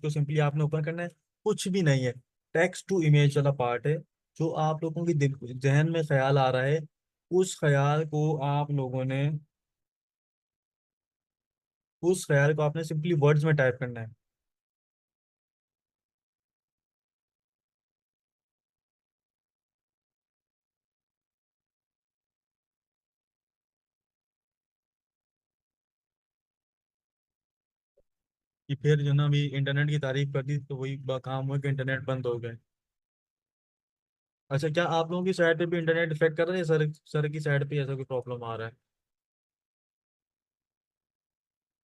को सिंपली आपने ओपन करना है। कुछ भी नहीं है, टेक्स्ट टू इमेज वाला पार्ट है। जो आप लोगों की जहन में ख्याल आ रहा है, उस ख्याल को आप लोगों ने उस ख्याल को आपने सिंपली वर्ड्स में टाइप करना है। कि फिर जो ना अभी इंटरनेट की तारीफ कर दी तो वही काम हुआ कि इंटरनेट बंद हो गए। अच्छा, क्या आप लोगों की साइड पे भी इंटरनेट इफेक्ट कर रहा है, सर सर की साइड पे ऐसा कोई प्रॉब्लम आ रहा है?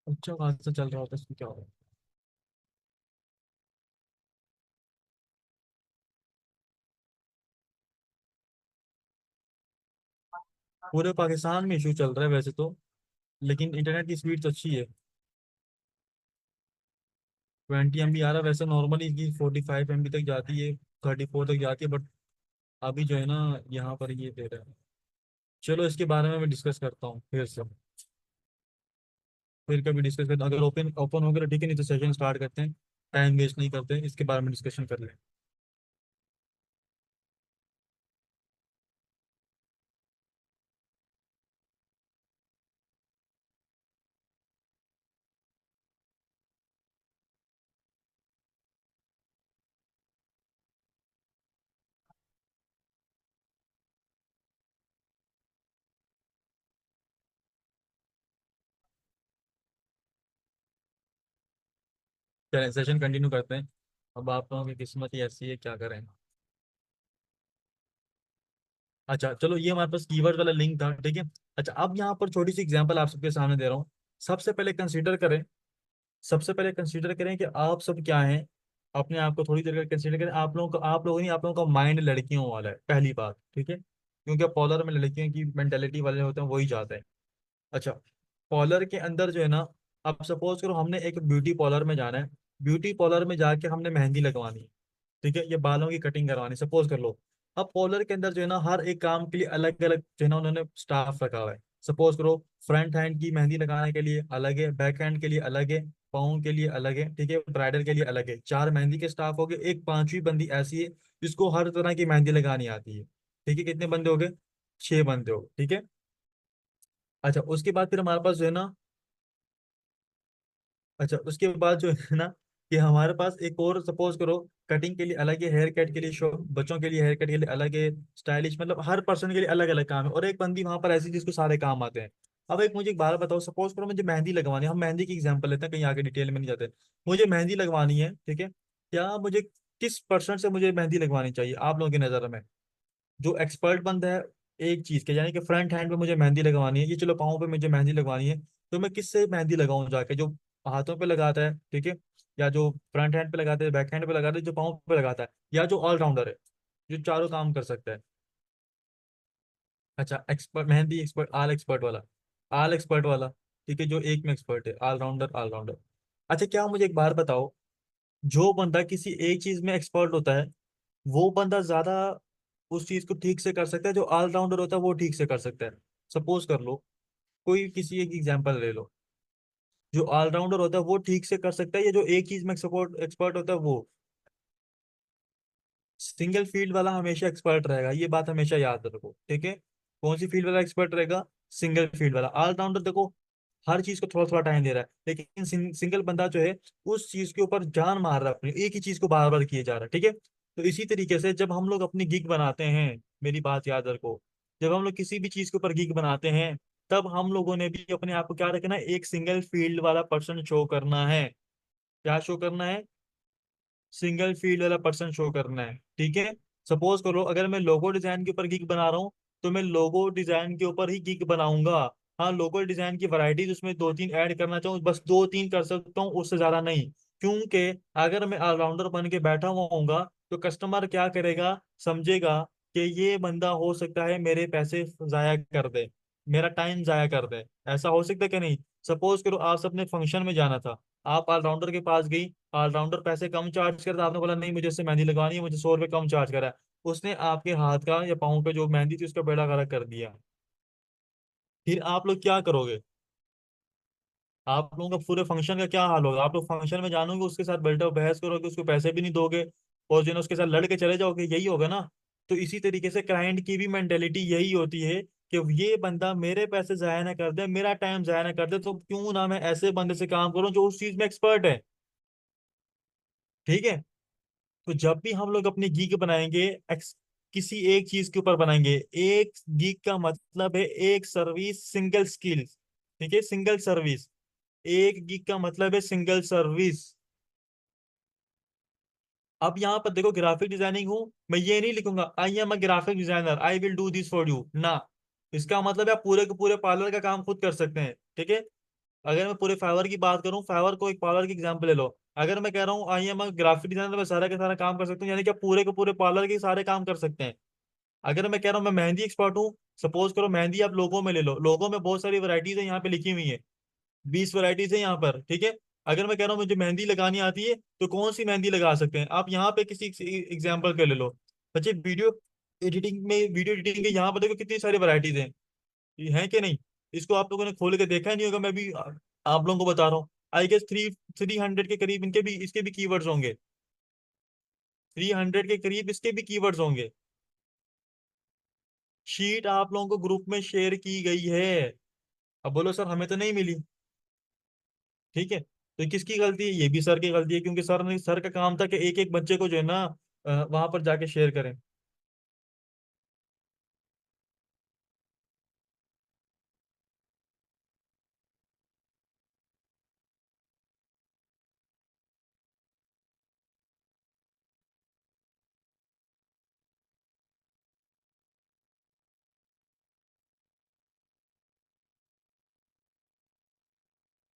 अच्छा, कहाँ से चल रहा होता है, इसमें क्या हो रहा है? पूरे पाकिस्तान में इशू चल रहा है वैसे तो, लेकिन इंटरनेट की स्पीड तो अच्छी है। 20 MB आ रहा है, वैसे नॉर्मली इसकी 45 MB तक जाती है, 34 तक जाती है, बट अभी जो है ना, यहाँ पर ये दे रहा है। चलो इसके बारे में मैं डिस्कस करता हूँ फिर से, फिर कभी डिस्कस करते हैं। अगर ओपन ओपन हो गया तो ठीक है, नहीं तो सेशन स्टार्ट करते हैं। टाइम वेस्ट नहीं करते हैं, इसके बारे में डिस्कशन कर लें। चलें सेशन कंटिन्यू करते हैं। अब आप लोगों की किस्मत ही ऐसी है, क्या करें। अच्छा चलो, ये हमारे पास कीवर्ड वाला लिंक था, ठीक है। अच्छा, अब यहाँ पर छोटी सी एग्जांपल आप सबके सामने दे रहा हूँ। सबसे पहले कंसीडर करें सबसे पहले कंसीडर करें कि आप सब क्या हैं। अपने आप को थोड़ी देर का कंसीडर करें। आप लोगों नहीं, आप लोगों का माइंड लड़कियों वाला है, पहली बात, ठीक है, क्योंकि पॉलर में लड़कियों की मेंटेलिटी वाले होते हैं, वही जाते हैं। अच्छा, पार्लर के अंदर जो है ना, अब सपोज करो हमने एक ब्यूटी पार्लर में जाना है। ब्यूटी पार्लर में जाके हमने मेहंदी लगवानी है, ठीक है, ये बालों की कटिंग करवानी, सपोज कर लो। अब पार्लर के अंदर जो है ना, हर एक काम के लिए अलग अलग जो है ना उन्होंने स्टाफ रखा हुआ है। सपोज करो, फ्रंट हैंड की मेहंदी लगाने के लिए अलग है, बैक हैंड के लिए अलग है, पाँव के लिए अलग है, ठीक है, ब्राइडल के लिए अलग है। चार मेहंदी के स्टाफ हो गए। एक पांचवी बंदी ऐसी है जिसको हर तरह की मेहंदी लगानी आती है, ठीक है। कितने बंदे हो गए? 6 बंदे हो गए, ठीक है। अच्छा, उसके बाद फिर हमारे पास जो है ना, अच्छा उसके बाद जो है ना, कि हमारे पास एक और, सपोज करो, कटिंग के लिए अलग है, हेयर कट के लिए, शो बच्चों के लिए हेयर कट के लिए अलग है, स्टाइलिश, मतलब हर पर्सन के लिए अलग अलग काम है। और एक बंदी वहां पर ऐसी जिसको सारे काम आते हैं। अब एक मुझे एक बात बताओ, सपोज करो मुझे मेहंदी लगवानी है, हम मेहंदी की एग्जांपल लेते हैं, कहीं आगे डिटेल में नहीं जाते। मुझे मेहंदी लगवानी है, ठीक है। क्या मुझे किस पर्सन से मुझे मेहंदी लगवानी चाहिए आप लोगों की नजर में? जो एक्सपर्ट बंदा है एक चीज के, यानी कि फ्रंट हैंड पे मुझे मेहंदी लगवानी है, ये चलो पाँव पे मुझे मेहंदी लगवानी है, तो मैं किससे मेहंदी लगाऊं जाके? जो हाथों पे लगाता है, ठीक है, या जो फ्रंट हैंड पे लगाता है, बैक हैंड पे लगाता है, जो पाँव पे लगाता है, या जो ऑलराउंडर है, जो चारों काम कर सकता है। अच्छा, एक्सपर्ट मेहंदी एक्सपर्ट, आल एक्सपर्ट वाला, ठीक है, जो एक में एक्सपर्ट है, ऑलराउंडर ऑलराउंडर। अच्छा, क्या मुझे एक बात बताओ, जो बंदा किसी एक चीज में एक्सपर्ट होता है, वो बंदा ज्यादा उस चीज को ठीक से कर सकता है, जो ऑलराउंडर होता है वो ठीक से कर सकता है? सपोज कर लो, कोई किसी एक एग्जांपल ले लो। जो ऑलराउंडर होता है वो ठीक से कर सकता है, या जो एक चीज में एक्सपर्ट एक्सपर्ट होता है वो? सिंगल फील्ड वाला हमेशा एक्सपर्ट रहेगा, ये बात हमेशा याद रखो, ठीक है। कौन सी फील्ड वाला एक्सपर्ट रहेगा? सिंगल फील्ड वाला। ऑलराउंडर देखो, हर चीज को थोड़ा थोड़ा टाइम दे रहा है, लेकिन सिंगल बंदा जो है उस चीज के ऊपर जान मार रहा है, अपनी एक ही चीज को बार बार किए जा रहा है, ठीक है। तो इसी तरीके से जब हम लोग अपनी गिग बनाते हैं, मेरी बात याद रखो, जब हम लोग किसी भी चीज के ऊपर गिग बनाते हैं, तब हम लोगों ने भी अपने आप को क्या रखना है, एक सिंगल फील्ड वाला पर्सन शो करना है। क्या शो करना है? सिंगल फील्ड वाला पर्सन शो करना है, ठीक है। सपोज करो अगर मैं लोगो डिजाइन के ऊपर गिग बना रहा हूँ, तो मैं लोगो डिजाइन के ऊपर ही गिग बनाऊंगा। हाँ, लोगो डिजाइन की वैरायटीज उसमें दो तीन ऐड करना चाहूँ, बस दो तीन कर सकता हूँ, उससे ज्यादा नहीं। क्योंकि अगर मैं ऑलराउंडर बन के बैठा हुआ होऊंगा, तो कस्टमर क्या करेगा, समझेगा कि ये बंदा हो सकता है मेरे पैसे जाया कर दे, मेरा टाइम जाया कर दे। ऐसा हो सकता है कि नहीं? सपोज करो आप सबने फंक्शन में जाना था, आप ऑलराउंडर के पास गई, ऑलराउंडर पैसे कम चार्ज कर रहा था, आपने बोला नहीं मुझे इससे मेहंदी लगवानी है, मुझे 100 रुपये कम चार्ज करा है। उसने आपके हाथ का या पाँव पे जो मेहंदी थी उसका बेड़ा गर्क कर दिया। फिर आप लोग क्या करोगे? आप लोगों का पूरे फंक्शन का क्या हाल होगा? आप लोग फंक्शन में जानोगे, उसके साथ बैठो बहस करोगे, उसको पैसे भी नहीं दोगे, और जो है ना उसके साथ लड़ के चले जाओगे, यही होगा ना। तो इसी तरीके से क्लाइंट की भी मेंटेलिटी यही होती है कि ये बंदा मेरे पैसे जाया ना कर दे, मेरा टाइम जाया ना कर दे, तो क्यों ना मैं ऐसे बंदे से काम करूं जो उस चीज में एक्सपर्ट है। ठीक है। तो जब भी हम लोग अपनी गीग बनाएंगे, किसी एक चीज के ऊपर बनाएंगे। एक गीग का मतलब है एक सर्विस सिंगल स्किल। ठीक है, सिंगल सर्विस। एक गीग का मतलब है सिंगल सर्विस। अब यहाँ पर देखो, ग्राफिक डिजाइनिंग हूं, मैं ये नहीं लिखूंगा आई am a graphic designer, I will do this for you ना। इसका मतलब है आप पूरे के पूरे पार्लर का काम खुद कर सकते हैं। ठीक है। अगर मैं पूरे फाइवर की बात करूं, फाइवर को एक पार्लर की एग्जांपल ले लो। अगर मैं कह रहा हूँ आई एम अ ग्राफिक डिजाइनर, मैं सारा का सारा काम कर सकता हूँ, यानी कि आप पूरे के पूरे पार्लर के सारे काम कर सकते हैं। अगर मैं कह रहा हूँ मैं मेहंदी एक्सपर्ट हूँ, सपोज करो मेहंदी आप लोगों में ले लो, लोगों में बहुत सारी वैरायटीज है यहाँ पे लिखी हुई है, 20 वैरायटीज है यहाँ पर। ठीक है। अगर मैं कह रहा हूँ मुझे मेहंदी लगानी आती है, तो कौन सी मेहंदी लगा सकते हैं आप यहाँ पे किसी एग्जाम्पल के ले लो। बच्चे वीडियो एडिटिंग के यहाँ पर देखो कितनी सारी वैरायटीज हैं, ये है कि नहीं? इसको आप लोगों ने खोल के देखा ही नहीं होगा, मैं भी आप लोगों को बता रहा हूँ। आई गेस 300 के करीब इनके भी इसके भी कीवर्ड्स होंगे। 300 के करीब इसके भी कीवर्ड्स होंगे। शीट आप लोगों को ग्रुप में शेयर की गई है। अब बोलो सर हमें तो नहीं मिली। ठीक है, तो किसकी गलती है? ये भी सर की गलती है, क्योंकि सर का काम था कि एक एक बच्चे को जो है ना वहां पर जाके शेयर करें।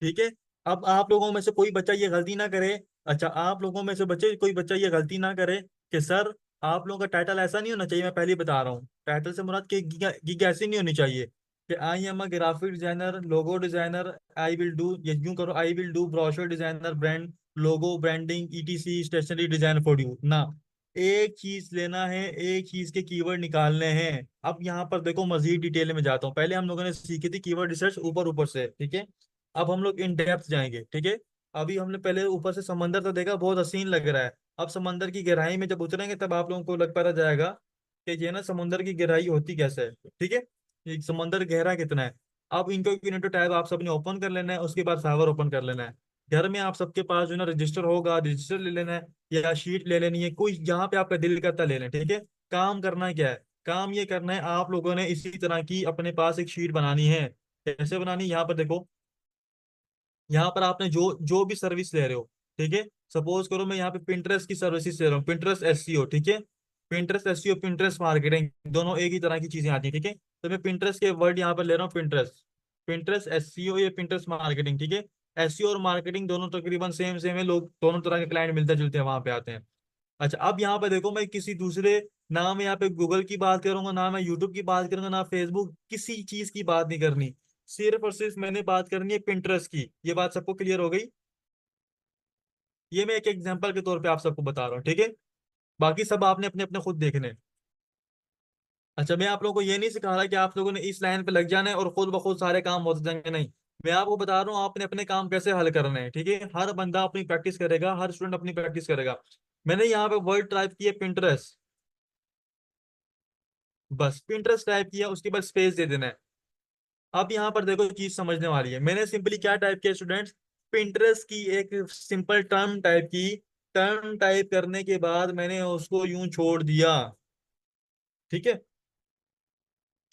ठीक है। अब आप लोगों में से कोई बच्चा ये गलती ना करे। अच्छा, आप लोगों में से बच्चे कोई बच्चा ये गलती ना करे कि सर आप लोगों का टाइटल ऐसा नहीं होना चाहिए। मैं पहले ही बता रहा हूँ, टाइटल से मुराद के गिग ऐसी नहीं होनी चाहिए कि I am a graphic designer, logo designer, I will do, ये यूं करो, I will do brochure designer, brand logo branding ETC stationery design for you ना। एक चीज लेना है, एक चीज के कीवर्ड निकालने हैं। अब यहाँ पर देखो मजीद डिटेल में जाता हूँ। पहले हम लोगों ने सीखी थी कीवर्ड रिसर्च ऊपर ऊपर से। ठीक है। अब हम लोग इन डेप्थ जाएंगे। ठीक है। अभी हमने पहले ऊपर से समंदर तो देखा, बहुत हसीन लग रहा है। अब समंदर की गहराई में जब उतरेंगे तब आप लोगों को लग पता जाएगा कि ये ना समुंदर की गहराई होती कैसे है। ठीक है। ये समंदर गहरा कितना है। अब इनको यूनिटो टैब आप सबने ओपन कर लेना है, उसके बाद फाइवर ओपन कर लेना है। घर में आप सबके पास जो है ना रजिस्टर होगा, रजिस्टर ले लेना है, या शीट ले लेनी है, कोई जहाँ पे आपका दिल करता ले लें। ठीक है। काम करना क्या है? काम ये करना है, आप लोगों ने इसी तरह की अपने पास एक शीट बनानी है। कैसे बनानी है? यहाँ पर देखो, यहाँ पर आपने जो जो भी सर्विस ले रहे हो। ठीक है। सपोज करो मैं यहाँ पे पिंटरेस्ट की सर्विसेज ले रहा हूँ, पिंटरेस्ट एसईओ। ठीक है। पिंटरेस्ट एसईओ, पिंटरेस्ट मार्केटिंग, दोनों एक ही तरह की चीजें आती है। ठीक है। तो मैं पिंटरेस्ट के वर्ड यहाँ पर ले रहा हूँ, पिंटरेस्ट, पिंटरेस्ट एसईओ, ये पिंटरेस्ट मार्केटिंग। ठीक है। एसईओ और मार्केटिंग दोनों तकरीबन सेम सेम है, लोग दोनों तरह के क्लाइंट मिलते जुलते हैं वहां पे आते हैं। अच्छा, अब यहाँ पे देखो, मैं किसी दूसरे, ना मैं यहाँ पे गूगल की बात करूंगा, ना मैं यूट्यूब की बात करूंगा, ना फेसबुक, किसी चीज की बात नहीं करनी। सिर्फ और सिर्फ मैंने बात करनी है पिंटरेस्ट की। ये बात सबको क्लियर हो गई? ये मैं एक एग्जांपल के तौर पे आप सबको बता रहा हूँ। ठीक है। बाकी सब आपने अपने अपने खुद देखने हैं। अच्छा, मैं आप लोगों को ये नहीं सिखा रहा कि आप लोगों ने इस लाइन पे लग जाना है और खुद ब खुद सारे काम होते जाएंगे, नहीं। मैं आपको बता रहा हूँ आपने अपने काम कैसे हल करने हैं। ठीक है। हर बंदा अपनी प्रैक्टिस करेगा, हर स्टूडेंट अपनी प्रैक्टिस करेगा। मैंने यहाँ पे वर्ड टाइप किया पिंटरेस्ट, बस पिंटरेस्ट टाइप किया, उसके बाद स्पेस दे देना है। अब यहाँ पर देखो चीज समझने वाली है, मैंने सिंपली क्या टाइप किया स्टूडेंट्स? पिंटरेस्ट की एक सिंपल टर्म टाइप की। टर्म टाइप करने के बाद मैंने उसको यूं छोड़ दिया। ठीक है।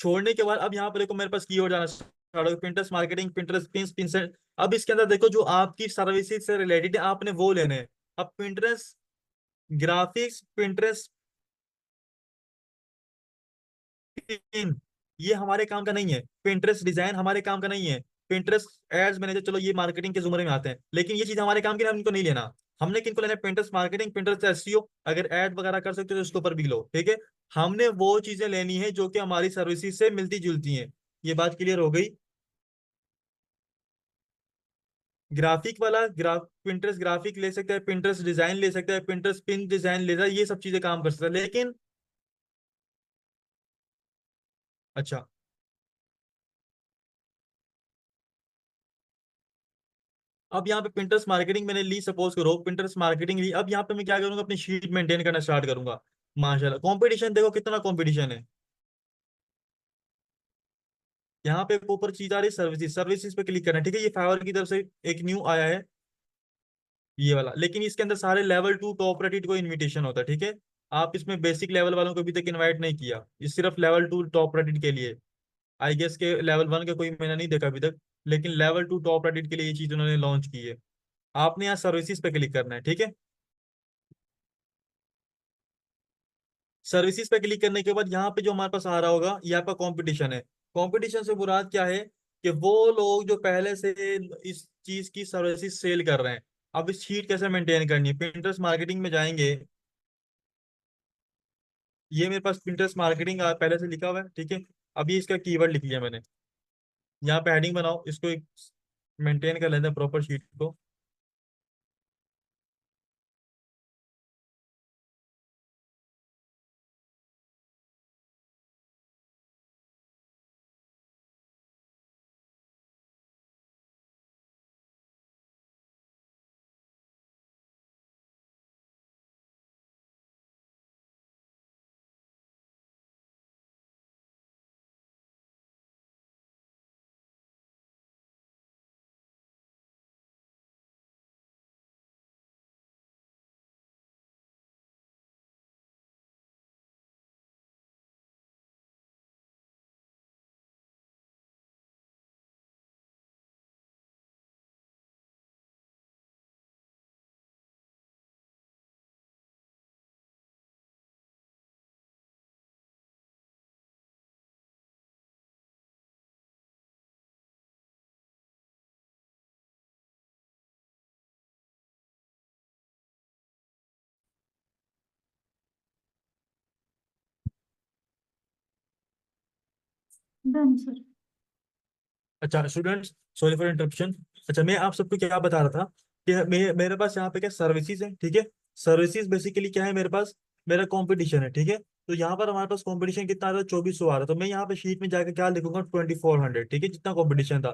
छोड़ने के बाद अब यहाँ पर देखो मेरे पास कीवर्ड आना स्टार्ट हो गया, पिंटरेस्ट मार्केटिंग, पिंटरेस्ट पिंस पिंसेंट। अब इसके अंदर देखो जो आपकी सर्विसेज से रिलेटेड है आपने वो लेने हैं। अब पिंटरेस्ट ग्राफिक्स, पिंटरेस्ट इन, ये हमारे काम का नहीं है। पिंटरेस्ट डिजाइन हमारे काम का नहीं है। पिंटरेस्ट एड्स मैनेजर, चलो ये मार्केटिंग के जुमरे में आते हैं, लेकिन ये चीज हमारे काम की नहीं, हम इनको नहीं लेना। हमने किनको लेना है? Pinterest marketing, Pinterest SEO. अगर एड वगैरह कर सकते हो तो इसके ऊपर भी लो। ठीक है। हमने वो चीजें लेनी है जो कि हमारी सर्विसेज से मिलती जुलती हैं। ये बात क्लियर हो गई? ग्राफिक वाला पिंटरेस्ट ग्राफिक ले सकता है, पिंटरेस्ट डिजाइन ले सकता है, पिंटरेस्ट पिन डिजाइन ले सकता है, ये सब चीजें काम कर सकता है, लेकिन अच्छा अब यहाँ पे Pinterest मार्केटिंग मैंने ली, सपोज करो Pinterest मार्केटिंग ली, अब यहाँ पे मैं क्या करूंगा, अपनी शीट मेंटेन करना स्टार्ट करूंगा। माशाल्लाह कंपटीशन देखो कितना कंपटीशन है। यहाँ पे ऊपर चीज आ रही है सर्विसेज, सर्विसेज पे क्लिक करना है, ठीक है। ये फाइवर की तरफ से एक न्यू आया है ये वाला, लेकिन इसके अंदर सारे लेवल 2 टॉप रेटेड को इनविटेशन होता है, ठीक है। आप इसमें बेसिक लेवल वालों को अभी तक इनवाइट नहीं किया, ये सिर्फ लेवल 2 टॉप रेटेड के लिए। आई गेस के लेवल 1 के कोई मैंने नहीं देखा अभी तक, लेकिन लेवल 2 टॉप रेटेड के लिए ये चीज उन्होंने लॉन्च की है। आपने यहाँ सर्विसेज पे क्लिक करना है, ठीक है। सर्विसेज पे क्लिक करने के बाद यहाँ पे जो हमारे पास आ रहा होगा, ये आपका कंपटीशन है। कंपटीशन से मुराद क्या है, कि वो लोग जो पहले से इस चीज की सर्विसेज सेल कर रहे हैं। अब इस शीट कैसे मेंटेन करनी है, Pinterest मार्केटिंग में जाएंगे। ये मेरे पास Pinterest मार्केटिंग पहले से लिखा हुआ है, ठीक है। अभी इसका कीवर्ड लिख लिया मैंने। यहाँ पे हेडिंग बनाओ, इसको एक मेंटेन कर लेते हैं प्रॉपर शीट को। Done sir. अच्छा स्टूडेंट्स, सॉरी फॉर इंटरप्शन। अच्छा मैं आप सबको क्या बता रहा था, कि मेरे पास यहाँ पे क्या सर्विसेज है, ठीक है। सर्विसेज बेसिकली क्या है मेरे पास, मेरा कंपटीशन है, ठीक है। तो यहाँ पर हमारे पास कंपटीशन कितना आ रहा है, 2400 आ रहा है। तो मैं यहाँ पे शीट में जाकर क्या लिखूंगा, 2400, ठीक है, जितना कंपटीशन था।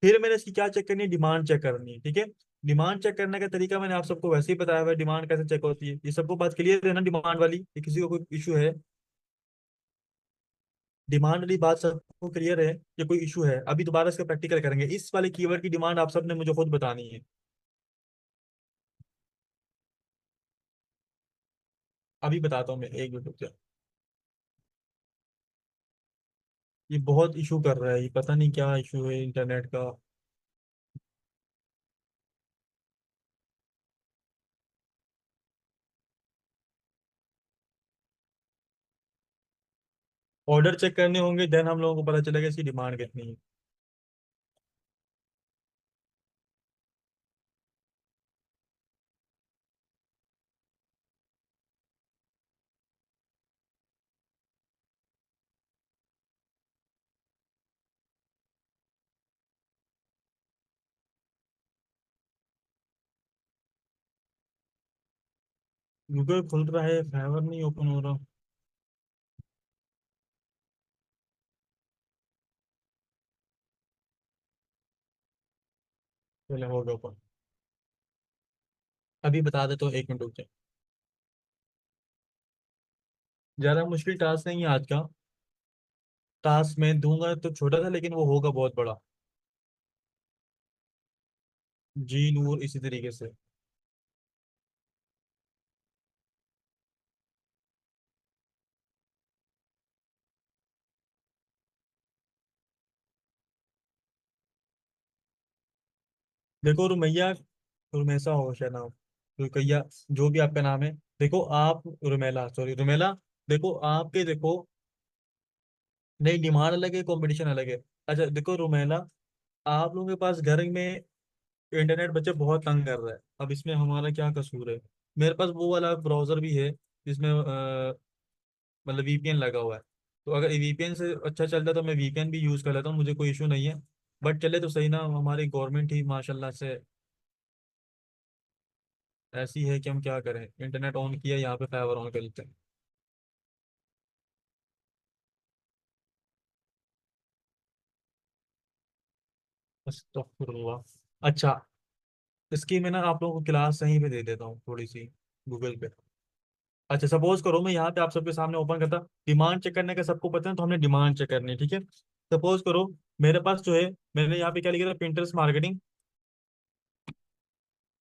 फिर मैंने इसकी क्या चेक करनी है, डिमांड चेक करनी है, ठीक है। डिमांड चेक करने का तरीका मैंने आप सबको वैसे ही बताया हुआ है, डिमांड कैसे चेक होती है, ये सबको बात क्लियर है ना डिमांड वाली, ये किसी को कोई इशू है। डिमांड वाली बात सबको क्लियर है, ये कोई इशू है? अभी दोबारा इसका प्रैक्टिकल करेंगे, इस वाले कीवर्ड की डिमांड आप सबने मुझे खुद बतानी है। अभी बताता हूँ मैं, एक मिनट रुक जाओ। ये बहुत इशू कर रहा है, ये पता नहीं क्या इशू है इंटरनेट का। ऑर्डर चेक करने होंगे, देन हम लोगों को पता चलेगा इसकी डिमांड कितनी है। गूगल खुल रहा है, फाइवर नहीं ओपन हो रहा। पहले हो गया ओपन। अभी बता देता हूँ, एक मिनट रुक जाओ। ज्यादा मुश्किल टास्क नहीं है आज का। टास्क मैं दूंगा तो छोटा था, लेकिन वो होगा बहुत बड़ा। जी नूर, इसी तरीके से। देखो रुमैया, रुमैसा हो शायद नाम, रुकैया, जो भी आपका नाम है। देखो आप, रुमेला, सॉरी रुमेला। देखो आपके, देखो नहीं, डिमांड अलग है, कंपटीशन अलग है। अच्छा देखो रुमेला, आप लोगों के पास घर में इंटरनेट बच्चे बहुत तंग कर रहा है, अब इसमें हमारा क्या कसूर है। मेरे पास वो वाला ब्राउजर भी है जिसमें मतलब वीपीएन लगा हुआ है। तो अगर वीपीएन से अच्छा चलता है तो मैं वीपीएन भी यूज कर लेता हूँ, मुझे कोई इशू नहीं है। बट चले तो सही ना, हमारी गवर्नमेंट ही माशाल्लाह से ऐसी है कि हम क्या करें, इंटरनेट ऑन किया, यहाँ पे फाइबर ऑन कर लेते हैं। अस्तगफुरुल्लाह। अच्छा, इसकी मैं ना आप लोगों को क्लास सही पे दे देता हूँ थोड़ी सी, गूगल पे। अच्छा सपोज करो मैं यहाँ पे आप सबके सामने ओपन करता, डिमांड चेक करने का सबको पता है, तो हमने डिमांड चेक करनी है, ठीक है। सपोज करो मेरे पास जो है, मैंने यहाँ पे क्या लिखा था, पिंटरेस्ट मार्केटिंग।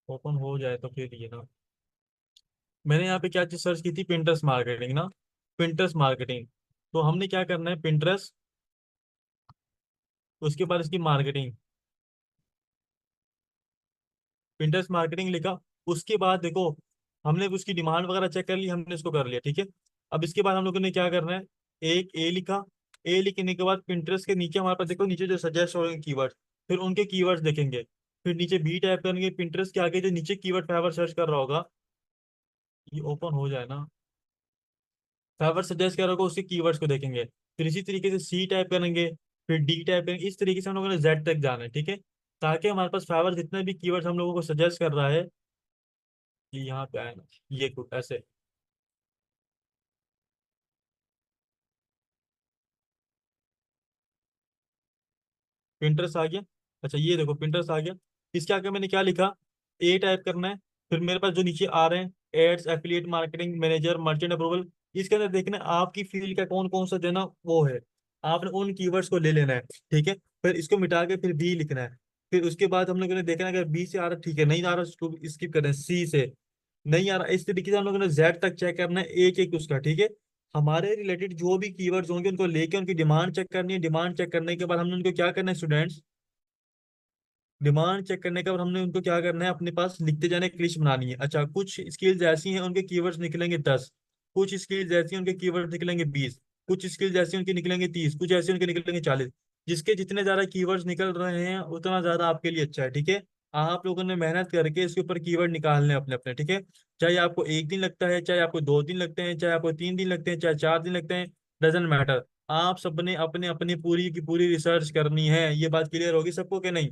ओपन हो जाए तो फिर ये ना, मैंने यहाँ पे क्या चीज सर्च की थी, पिंटरेस्ट मार्केटिंग ना, पिंटरेस्ट मार्केटिंग। तो हमने क्या करना है, पिंटरेस्ट, उसके बाद इसकी मार्केटिंग, पिंटरेस्ट मार्केटिंग लिखा। उसके बाद देखो, हमने उसकी डिमांड वगैरह चेक कर ली, हमने इसको कर लिया, ठीक है। अब इसके बाद हम लोगों ने क्या करना है, एक ए लिखा। ए लिखने के बाद पिंटरेस्ट के नीचे हमारे पास देखो, नीचे जो सजेस्ट हो रहे हैं कीवर्ड, फिर उनके कीवर्ड्स देखेंगे। फिर नीचे बी टाइप करेंगे, पिंटरेस्ट के आगे जो नीचे कीवर्ड फाइवर सर्च कर रहा होगा, ये ओपन हो जाए ना, फाइवर सजेस्ट कर रहा होगा उसके कीवर्ड्स को देखेंगे। फिर इसी तरीके से सी टाइप करेंगे, फिर डी टाइप करेंगे, इस तरीके से हम लोगों ने जेड तक जाना है, ठीक है। ताकि हमारे पास फाइवर जितने भी कीवर्ड्स हम लोगों को सजेस्ट कर रहा है, ये यहाँ पे आए ना, ये कुछ ऐसे। पिंटरेस्ट आ गया। अच्छा ये देखो पिंटरेस्ट आ गया। इसके आगे मैंने क्या लिखा, ए टाइप करना है। फिर मेरे पास जो नीचे आ रहे हैं, ads, affiliate marketing manager, merchant approval, इसके अंदर देखना है आपकी फील्ड का कौन कौन सा जो है ना वो है, आपने उन कीवर्ड्स को ले लेना है, ठीक है। फिर इसको मिटा के फिर बी लिखना है। फिर उसके बाद हम लोगों ने देखना है, अगर बी से आ रहा ठीक है, नहीं आ रहा उसको स्किप करना है, सी से नहीं आ रहा, इस तरीके से हम लोगों ने जेड तक चेक करना है, एक एक उसका, ठीक है। हमारे रिलेटेड जो भी कीवर्ड्स होंगे उनको लेके उनकी डिमांड चेक करनी है। डिमांड चेक करने के बाद हमने उनको क्या करना है स्टूडेंट्स, डिमांड चेक करने के बाद हमने उनको क्या करना है, अपने पास लिखते जाने की लिस्ट बनानी है। अच्छा कुछ स्किल्स ऐसी हैं उनके कीवर्ड्स निकलेंगे 10, कुछ स्किल्स ऐसी हैं उनके कीवर्ड्स निकलेंगे 20, कुछ स्किल्स ऐसी उनके निकलेंगे 30, कुछ ऐसे उनके निकलेंगे 40। जिसके जितने ज्यादा कीवर्ड्स निकल रहे हैं उतना ज्यादा आपके लिए अच्छा है, ठीक है। आप लोगों ने मेहनत करके इसके ऊपर कीवर्ड निकालने हैं अपने अपने, ठीक है। चाहे आपको एक दिन लगता है, चाहे आपको 2 दिन लगते हैं, चाहे आपको 3 दिन लगते हैं, चाहे 4 दिन लगते हैं, डजेंट मैटर। आप सबने अपने अपनी पूरी की पूरी रिसर्च करनी है। ये बात क्लियर होगी सबको कि नहीं।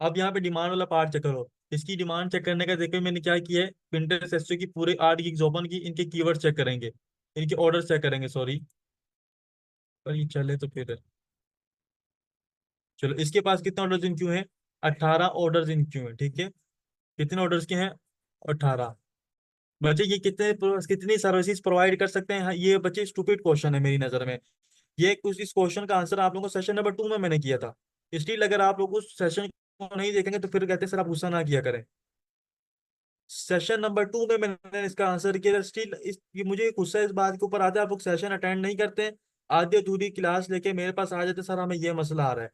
अब यहाँ पे डिमांड वाला पार्ट चेक करो। इसकी डिमांड चेक करने का देखो मैंने क्या किया है, Pinterest एसईओ की पूरे 8 गिग्स ओपन की, इनके कीवर्ड चेक करेंगे, इनके ऑर्डर चेक करेंगे, सॉरी। पर ये चले तो फिर, चलो इसके पास कितने ऑर्डर इन क्यों है, 18 ऑर्डर इन क्यों है, ठीक है। कितने ऑर्डर्स के हैं, 18। बच्चे ये कितने कितनी सर्विसेज प्रोवाइड कर सकते हैं, हाँ, ये बच्चे स्टूपिड क्वेश्चन है मेरी नजर में। ये कुछ इस क्वेश्चन का आंसर आप लोगों को सेशन नंबर 2 में मैंने किया था। इसलिए अगर आप लोग उस सेशन को नहीं देखेंगे तो फिर कहते हैं सर आप गुस्सा ना किया करें। सेशन नंबर 2 में मैंने इसका आंसर किया, स्टिल इस ये मुझे गुस्सा इस बात के ऊपर आता है, आप लोग सेशन अटेंड नहीं करते हैं, आधी अधूरी क्लास लेके मेरे पास आ जाते हैं, सर हमें ये मसला आ रहा है।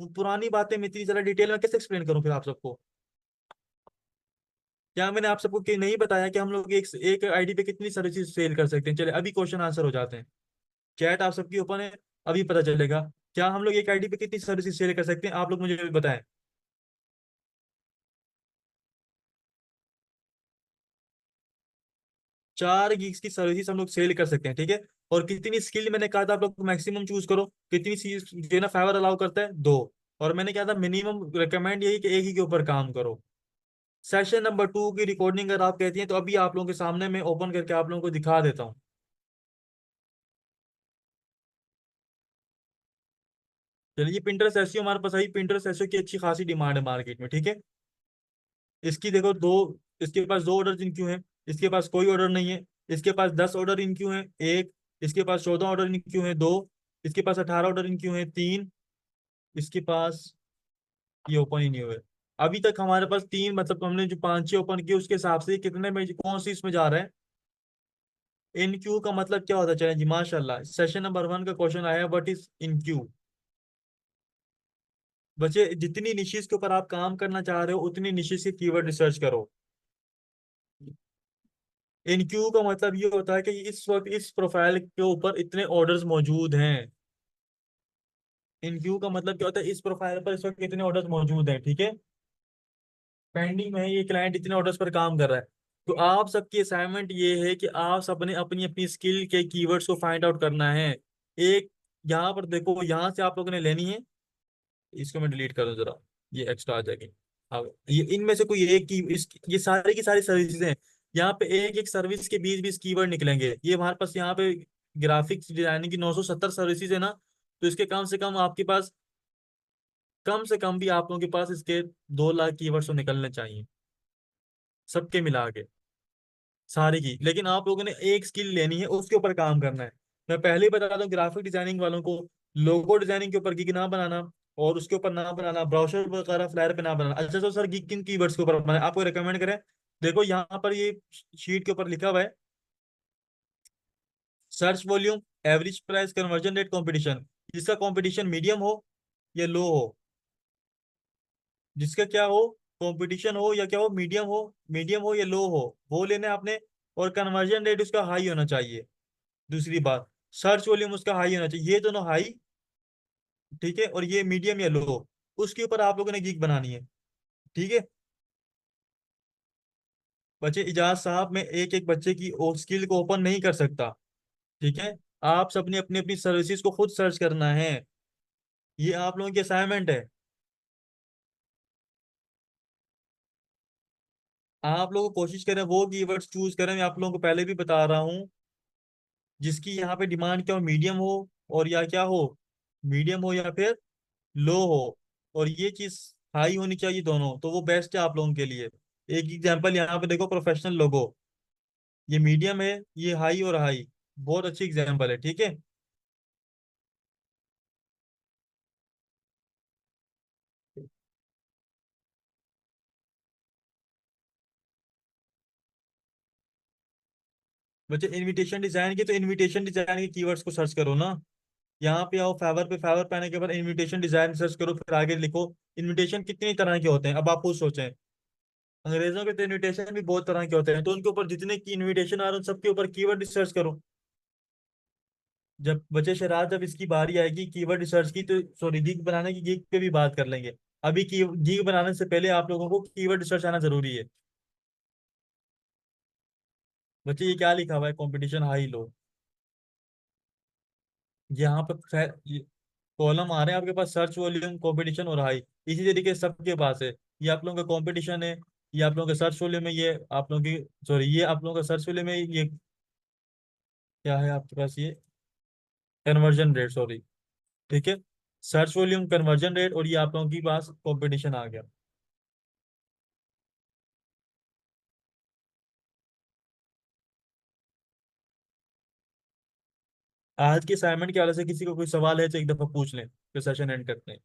वो पुरानी बातें मैं इतनी ज्यादा डिटेल में कैसे एक्सप्लेन करूं फिर आप सबको। क्या मैंने आप सबको नहीं बताया कि हम लोग एक एक आईडी पे कितनी सर्विसेज सेल कर सकते हैं। चले अभी क्वेश्चन आंसर हो जाते हैं, चैट आप सबकी ओपन है, अभी पता चलेगा। क्या हम लोग एक आईडी पे कितनी सर्विसेज सेल कर सकते हैं, आप लोग मुझे बताएं। 4 गिग्स की सर्विस हम लोग सेल कर सकते हैं, ठीक है। और कितनी स्किल मैंने कहा था आप लोग मैक्सिमम चूज करो, कितनी जो है ना फाइवर अलाउ करता है, 2। और मैंने कहा था मिनिमम रिकमेंड यही कि एक ही के ऊपर काम करो। सेशन नंबर 2 की रिकॉर्डिंग अगर आप कहती हैं तो अभी आप लोगों के सामने मैं ओपन करके आप लोगों को दिखा देता हूँ। चलिए Pinterest एसईओ हमारे पास आई, Pinterest एसईओ की अच्छी खासी डिमांड है मार्केट में, ठीक है। इसकी देखो दो, इसके पास 2 ऑर्डर इन क्यों है, इसके पास कोई ऑर्डर नहीं है। इसके पास 10 ऑर्डर इन क्यों है, एक। इसके पास 14 ऑर्डर इन क्यों है, 2। इसके पास 18 ऑर्डर इन क्यों है, 3। इसके पास ये ओपन ही नहीं हुए। अभी तक हमारे पास 3, मतलब हमने जो 5-6 ओपन किए उसके हिसाब से कितने में कौन सी इसमें जा रहा है। इन क्यू का मतलब क्या होता है, चलें जी माशाल्लाह, सेशन नंबर 1 का क्वेश्चन आया, व्हाट इज इन क्यू। बच्चे जितनी निशिस के ऊपर आप काम करना चाह रहे हो उतनी निशिस के कीवर्ड रिसर्च करो। इन क्यू का मतलब ये होता है कि इस वक्त इस प्रोफाइल के ऊपर इतने ऑर्डर्स मौजूद हैं। इन क्यू का मतलब क्या होता है, इस प्रोफाइल पर इस वक्त कितने ऑर्डर्स मौजूद हैं, ठीक है। पेंडिंग में है, ये क्लाइंट इतने ऑर्डर्स पर काम कर रहा है। तो आप सबकी असाइनमेंट ये है कि आप सबने अपनी अपनी स्किल के कीवर्ड्स को फाइंड आउट करना है। एक यहाँ पर देखो, यहाँ से आप लोगों ने लेनी है, इसको मैं डिलीट कर दूं जरा, ये एक्स्ट्रा आ जाएगी। अब ये इनमें से कोई एक की ये सारी की सारी सर्विसेज हैं। यहाँ पे एक एक सर्विस के 20-20 कीवर्ड निकलेंगे। ये हमारे पास यहाँ पे ग्राफिक्स डिजाइनिंग की 970 सर्विसेज है ना, तो इसके कम से कम आपके पास कम से कम भी आप लोगों के पास इसके 2 लाख कीवर्ड्स तो निकलने चाहिए, सबके मिला के, सारी की। लेकिन आप लोगों ने एक स्किल लेनी है, उसके ऊपर काम करना है। मैं पहले ही बता दूं ग्राफिक डिजाइनिंग वालों को, लोगो डिजाइनिंग के ऊपर गिग ना बनाना, और उसके ऊपर ना बनाना, ब्राउजर वगैरह फ्लायर पे ना बनाना। अच्छा तो सर गिग किन कीवर्ड्स के ऊपर बनाना है? आपको रिकमेंड करें? देखो यहाँ पर ये शीट के ऊपर लिखा हुआ है, search volume, average price, conversion rate, competition. जिसका कंपटीशन मीडियम हो या लो हो, जिसका क्या हो, कंपटीशन हो या क्या हो, मीडियम हो या लो हो, वो लेना है आपने। और कन्वर्जन रेट उसका हाई होना चाहिए। दूसरी बात, सर्च वॉल्यूम उसका हाई होना चाहिए, ये दोनों हाई, ठीक है, और ये मीडियम या लो, उसके ऊपर आप लोगों ने गीक बनानी है। ठीक है बच्चे, इजाज साहब मैं एक एक बच्चे की स्किल को ओपन नहीं कर सकता, ठीक है। आप सबने अपनी अपनी सर्विसेज को खुद सर्च करना है, ये आप लोगों की असाइनमेंट है। आप लोग कोशिश करें वो कीवर्ड्स चूज करें, मैं आप लोगों को पहले भी बता रहा हूँ, जिसकी यहाँ पे डिमांड क्या हो, मीडियम हो, और या क्या हो, मीडियम हो या फिर लो हो, और ये चीज हाई होनी चाहिए दोनों, तो वो बेस्ट है आप लोगों के लिए। एक एग्जांपल यहाँ पे देखो, प्रोफेशनल लोगो, ये मीडियम है, ये हाई और हाई, बहुत अच्छी एग्जांपल है, ठीक है। बच्चे इनविटेशन डिजाइन के, तो इनविटेशन डिजाइन के कीवर्ड्स को सर्च करो ना। यहाँ पे आओ फेवर पे, फेवर पे आने के बाद इनविटेशन डिजाइन सर्च करो, फिर आगे लिखो इनविटेशन कितनी तरह के होते हैं। अब आप खुद सोचें, अंग्रेजों के तो इनविटेशन भी बहुत तरह के होते हैं, तो उनके ऊपर जितने की इनविटेशन आ रहे हैं उन सबके ऊपर कीवर्ड रिसर्च करो। जब बचे शराब, जब इसकी बारी आएगी कीवर्ड रिसर्च की, तो सॉरी गीक बनाने की, गीक पे भी बात कर लेंगे। अभी की गीक बनाने से पहले आप लोगों को कीवर्ड रिसर्च आना जरूरी है। बच्चे ये क्या लिखा हुआ है, कंपटीशन हाई लो, यहाँ पे कॉलम आ रहे हैं आपके पास, सर्च वॉल्यूम, कंपटीशन और हाई। इसी तरीके से सबके पास है। ये आप लोगों का कंपटीशन है, ये आप लोगों का सर्च वॉल्यूम है, ये आप लोगों की, सॉरी ये आप लोगों का सर्च वॉल्यूम है, ये क्या है आपके पास, ये कन्वर्जन रेट, सॉरी, ठीक है। सर्च वॉल्यूम, कन्वर्जन रेट, और ये आप लोगों के पास कंपटीशन आ गया। आज के असाइनमेंट के वाले से किसी को कोई सवाल है तो एक दफा पूछ लें, फिर सेशन एंड करते हैं।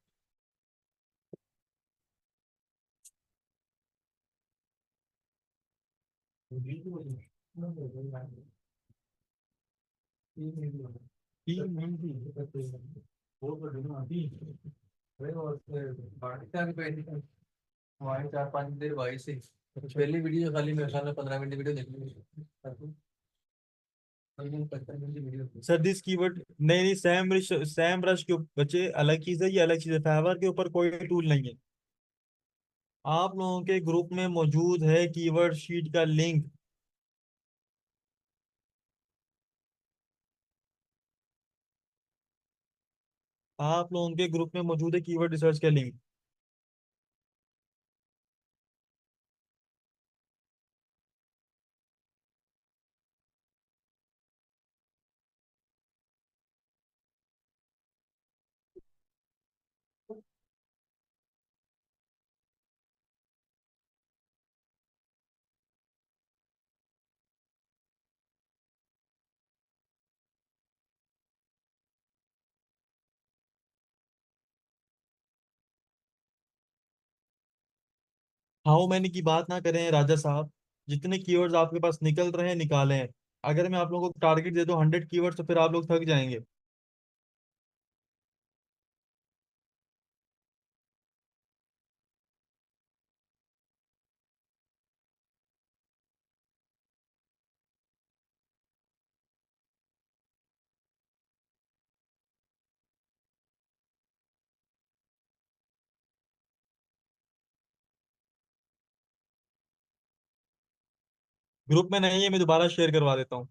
हमारे 4-5 देर भाई से पहली वीडियो खाली मेरे ख्याल में 15 मिनट की वीडियो देखनी वीडियो। सर दिस कीवर्ड, नहीं नहीं, सैम रश के बच्चे अलग चीज है, ये अलग चीज है, फाइवर के ऊपर कोई टूल नहीं है। आप लोगों के ग्रुप में मौजूद है कीवर्ड शीट का लिंक। आप लोगों के ग्रुप में मौजूद है कीवर्ड रिसर्च का लिंक। हाउ मैनी की बात ना करें राजा साहब, जितने कीवर्ड्स आपके पास निकल रहे हैं निकालें। अगर मैं आप लोगों को टारगेट दे दूं 100 कीवर्ड्स, तो फिर आप लोग थक जाएंगे। ग्रुप में नहीं है, मैं दोबारा शेयर करवा देता हूँ।